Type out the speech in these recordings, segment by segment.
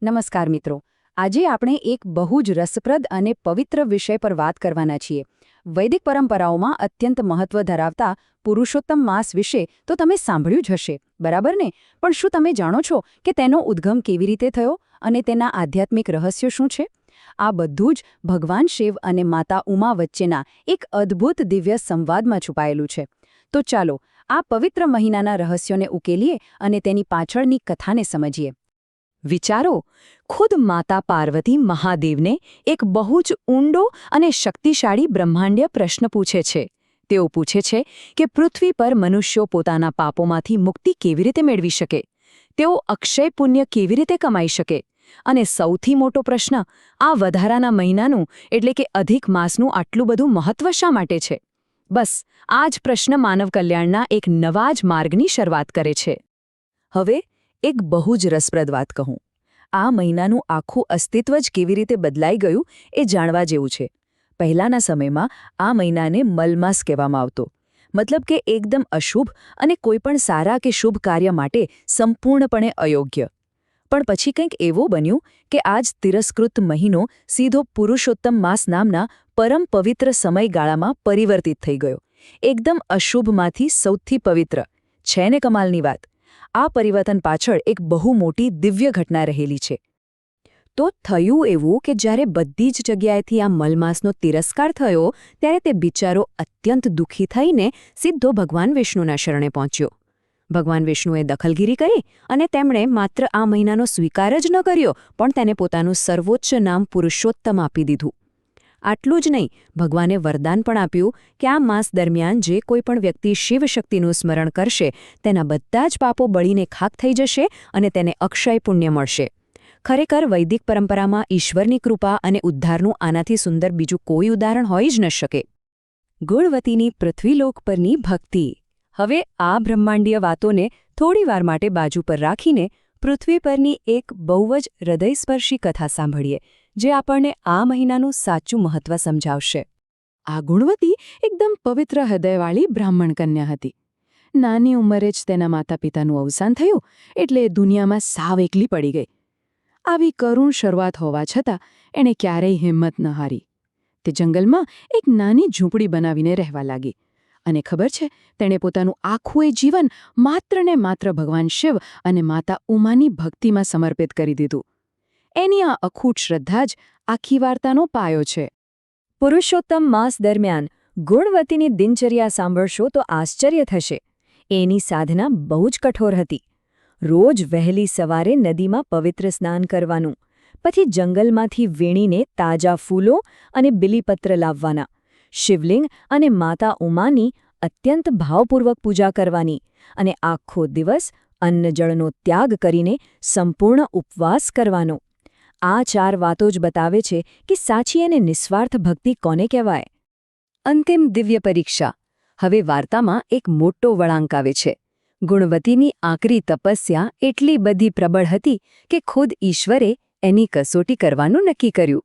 નમસ્કાર મિત્રો. આજે આપણે એક બહુ જ રસપ્રદ અને પવિત્ર વિષય પર વાત કરવાના છીએ. વૈદિક પરંપરાઓમાં અત્યંત મહત્વ ધરાવતા પુરુષોત્તમ માસ વિશે તો તમે સાંભળ્યું જ હશે, બરાબર ને? પણ શું તમે જાણો છો કે તેનો ઉદ્ગમ કેવી રીતે થયો અને તેના આધ્યાત્મિક રહસ્યો શું છે? આ બધું જ ભગવાન શિવ અને માતા ઉમા વચ્ચેના એક અદ્ભુત દિવ્ય સંવાદમાં છુપાયેલું છે. તો ચાલો આ પવિત્ર મહિનાના રહસ્યોને ઉકેલીએ અને તેની પાછળની કથાને સમજીએ. વિચારો, ખુદ માતા પાર્વતી મહાદેવને એક બહુ જ ઊંડો અને શક્તિશાળી બ્રહ્માંડીય પ્રશ્ન પૂછે છે. તેઓ પૂછે છે કે પૃથ્વી પર મનુષ્યો પોતાના પાપોમાંથી મુક્તિ કેવી રીતે મેળવી શકે? તેઓ અક્ષય પુણ્ય કેવી રીતે કમાઈ શકે? અને સૌથી મોટો પ્રશ્ન, આ વધારાના મહિનાનું એટલે કે અધિક માસનું આટલું બધું મહત્વ શા માટે છે? બસ આ જ પ્રશ્ન માનવ કલ્યાણના એક નવા જ માર્ગની શરૂઆત કરે છે. હવે એક બહુ જ રસપ્રદ વાત કહું. આ મહિનાનું આખું અસ્તિત્વ જ કેવી રીતે બદલાઈ ગયું એ જાણવા જેવું છે. પહેલાના સમયમાં આ મહિનાને મલમાસ કહેવામાં આવતો, મતલબ કે એકદમ અશુભ અને કોઈપણ સારા કે શુભ કાર્ય માટે સંપૂર્ણપણે અયોગ્ય. પણ પછી કંઈક એવું બન્યું કે આજ તિરસ્કૃત મહિનો સીધો પુરુષોત્તમ માસ નામના પરમ પવિત્ર સમયગાળામાં પરિવર્તિત થઈ ગયો. એકદમ અશુભમાંથી સૌથી પવિત્ર. છે ને કમાલની વાત? આ પરિવર્તન પાછળ એક બહુ મોટી દિવ્ય ઘટના રહેલી છે. તો થયું એવું કે જ્યારે બધી જ જગ્યાએથી આ મલમાસનો તિરસ્કાર થયો, ત્યારે તે બિચારો અત્યંત દુઃખી થઈને સીધો ભગવાન વિષ્ણુના શરણે પહોંચ્યો. ભગવાન વિષ્ણુએ દખલગીરી કરી અને તેમણે માત્ર આ મહિનાનો સ્વીકાર જ ન કર્યો, પણ તેને પોતાનું સર્વોચ્ચ નામ પુરુષોત્તમ આપી દીધું. આટલું જ નહીં, ભગવાને વરદાન પણ આપ્યું કે આ માસ દરમિયાન જે કોઈ પણ વ્યક્તિ શિવશક્તિનું સ્મરણ કરશે, તેના બધા જ પાપો બળીને ખાક થઈ જશે અને તેને અક્ષય પુણ્ય મળશે. ખરેખર વૈદિક પરંપરામાં ઈશ્વરની કૃપા અને ઉદ્ધારનું આનાથી સુંદર બીજું કોઈ ઉદાહરણ હોઈ જ ન શકે. ગુણવતીની પૃથ્વીલોક પરની ભક્તિ. હવે આ બ્રહ્માંડીય વાતોને થોડીવાર માટે બાજુ પર રાખીને પૃથ્વી પરની એક બહુ જ હૃદયસ્પર્શી કથા સાંભળીએ, જે આપણને આ મહિનાનું સાચું મહત્વ સમજાવશે. આ ગુણવતી એકદમ પવિત્ર હૃદયવાળી બ્રાહ્મણ કન્યા હતી. નાની ઉંમરે જ તેના માતા પિતાનું અવસાન થયું, એટલે દુનિયામાં સાવ એકલી પડી ગઈ. આવી કરુણ શરૂઆત હોવા છતાં એણે ક્યારેય હિંમત ન હારી. તે જંગલમાં એક નાની ઝૂંપડી બનાવીને રહેવા લાગી. અને ખબર છે, તેણે પોતાનું આખું એ જીવન માત્ર ને માત્ર ભગવાન શિવ અને માતા ઉમાની ભક્તિમાં સમર્પિત કરી દીધું. એની આ અખૂટ શ્રદ્ધા જ આખી વાર્તાનો પાયો છે. પુરુષોત્તમ માસ દરમિયાન ગુણવતીની દિનચર્યા સાંભળશો તો આશ્ચર્ય થશે. એની સાધના બહુ જ કઠોર હતી. રોજ વહેલી સવારે નદીમાં પવિત્ર સ્નાન કરવાનું, પછી જંગલમાંથી વીણીને તાજા ફૂલો અને બિલીપત્ર લાવવાના, શિવલિંગ અને માતા ઉમાની અત્યંત ભાવપૂર્વક પૂજા કરવાની અને આખો દિવસ અન્ન જળનો ત્યાગ કરીને સંપૂર્ણ ઉપવાસ કરવાનો. આ 4 વાતો જ બતાવે છે કે સાચી અને નિસ્વાર્થ ભક્તિ કોને કહેવાય. અંતિમ દિવ્ય પરીક્ષા. હવે વાર્તામાં એક મોટો વળાંક આવે છે. ગુણવતીની આકરી તપસ્યા એટલી બધી પ્રબળ હતી કે ખુદ ઈશ્વરે એની કસોટી કરવાનું નક્કી કર્યું.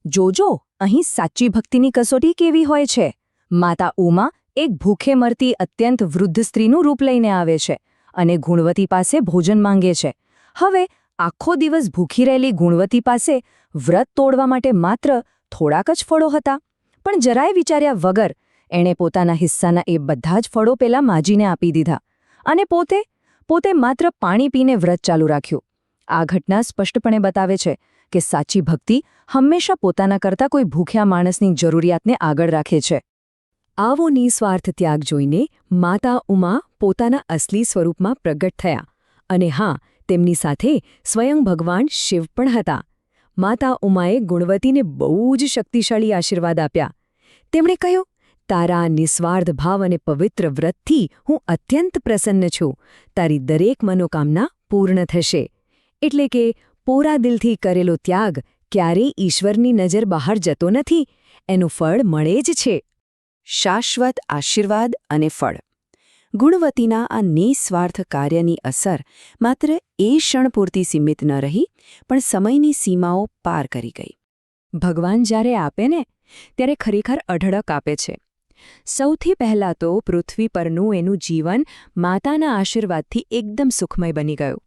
જોજો, અહીં સાચી ભક્તિની કસોટી કેવી હોય છે. માતા ઉમા એક ભૂખે મરતી અત્યંત વૃદ્ધ સ્ત્રીનું રૂપ લઈને આવે છે અને ગુણવતી પાસે ભોજન માંગે છે. હવે આખો દિવસ ભૂખી રહેલી ગુણવતી પાસે વ્રત તોડવા માટે માત્ર થોડાક જ ફળો હતા. પણ જરાય વિચાર્યા વગર એણે પોતાના હિસ્સાના એ બધા જ ફળો પેલા માજીને આપી દીધા અને પોતે માત્ર પાણી પીને વ્રત ચાલુ રાખ્યું. આ ઘટના સ્પષ્ટપણે બતાવે છે કે સાચી ભક્તિ હંમેશા પોતાના કરતાં કોઈ ભૂખ્યા માણસની જરૂરિયાતને આગળ રાખે છે. આવો નિસ્વાર્થ ત્યાગ જોઈને માતા ઉમા પોતાના અસલી સ્વરૂપમાં પ્રગટ થયા. અને હા, તેમની સાથે સ્વયં ભગવાન શિવ પણ હતા. માતા ઉમાએ ગુણવતીને બહુ જ શક્તિશાળી આશીર્વાદ આપ્યા. તેમણે કહ્યું, તારા નિસ્વાર્થ ભાવ અને પવિત્ર વ્રતથી હું અત્યંત પ્રસન્ન છું. તારી દરેક મનોકામના પૂર્ણ થશે. એટલે કે પૂરા દિલથી કરેલો ત્યાગ ક્યારેય ઈશ્વરની નજર બહાર જતો નથી. એનું ફળ મળે જ છે. શાશ્વત આશીર્વાદ અને ફળ. ગુણવતીના આ નિસ્વાર્થ કાર્યની અસર માત્ર એ ક્ષણ પૂરતી સીમિત ન રહી, પણ સમયની સીમાઓ પાર કરી ગઈ. ભગવાન જ્યારે આપે ને, ત્યારે ખરેખર અઢળક આપે છે. સૌથી પહેલાં તો પૃથ્વી પરનું એનું જીવન માતાના આશીર્વાદથી એકદમ સુખમય બની ગયું.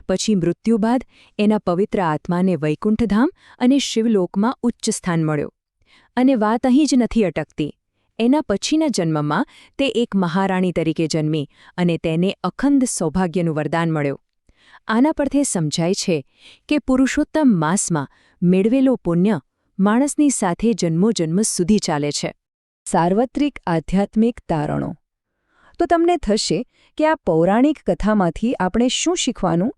પછી મૃત્યુ બાદ એના પવિત્ર આત્માને વૈકુંઠધામ અને શિવલોકમાં ઉચ્ચ સ્થાન મળ્યું. અને વાત અહીં જ નથી અટકતી. એના પછીના જન્મમાં તે એક મહારાણી તરીકે જન્મી અને તેને અખંડ સૌભાગ્યનું વરદાન મળ્યું. આના પરથી સમજાય છે કે પુરુષોત્તમ માસમાં મેળવેલો પુણ્ય માણસની સાથે જન્મોજન્મ સુધી ચાલે છે. સાર્વત્રિક આધ્યાત્મિક તારણો. તો તમને થશે કે આ પૌરાણિક કથામાંથી આપણે શું શીખવાનું?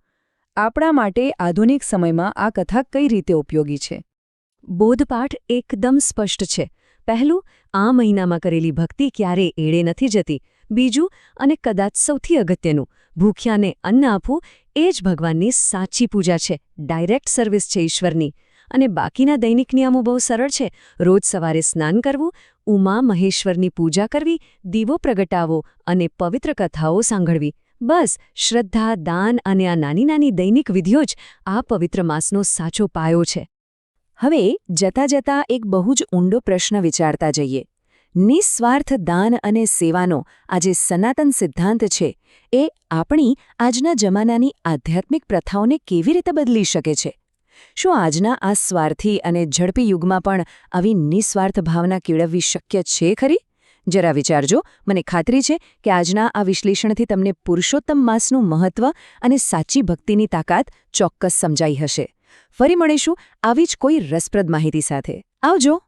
આપણા માટે આધુનિક સમયમાં આ કથા કઈ રીતે ઉપયોગી છે? બોધપાઠ એકદમ સ્પષ્ટ છે. પહેલું, આ મહિનામાં કરેલી ભક્તિ ક્યારેય એળે નથી જતી. બીજું, અને કદાચ સૌથી અગત્યનું, ભૂખ્યાને અન્ન આપવું એ જ ભગવાનની સાચી પૂજા છે, ડાયરેક્ટ સર્વિસ છે ઈશ્વરની. અને બાકીના દૈનિક નિયમો બહુ સરળ છે. રોજ સવારે સ્નાન કરવું, ઉમા મહેશ્વરની પૂજા કરવી, દીવો પ્રગટાવવો અને પવિત્ર કથાઓ સાંભળવી. બસ શ્રદ્ધા, દાન અને આ નાની નાની દૈનિક વિધિઓ જ આ પવિત્ર માસનો સાચો પાયો છે. હવે જતાં જતાં એક બહુ જ ઊંડો પ્રશ્ન વિચારતા જઈએ. નિસ્વાર્થ દાન અને સેવાનો આ જે સનાતન સિદ્ધાંત છે એ આપણી આજના જમાનાની આધ્યાત્મિક પ્રથાઓને કેવી રીતે બદલી શકે છે? શું આજના આ સ્વાર્થી અને ઝડપી યુગમાં પણ આવી નિસ્વાર્થ ભાવના કેળવવી શક્ય છે ખરી? જરા વિચારજો. મને ખાતરી છે કે આજના આ વિશ્લેષણથી તમને પુરુષોત્તમ માસનું મહત્વ અને સાચી ભક્તિની તાકાત ચોક્કસ સમજાઈ હશે. ફરી મળીશું આવી જ કોઈ રસપ્રદ માહિતી સાથે. આવજો.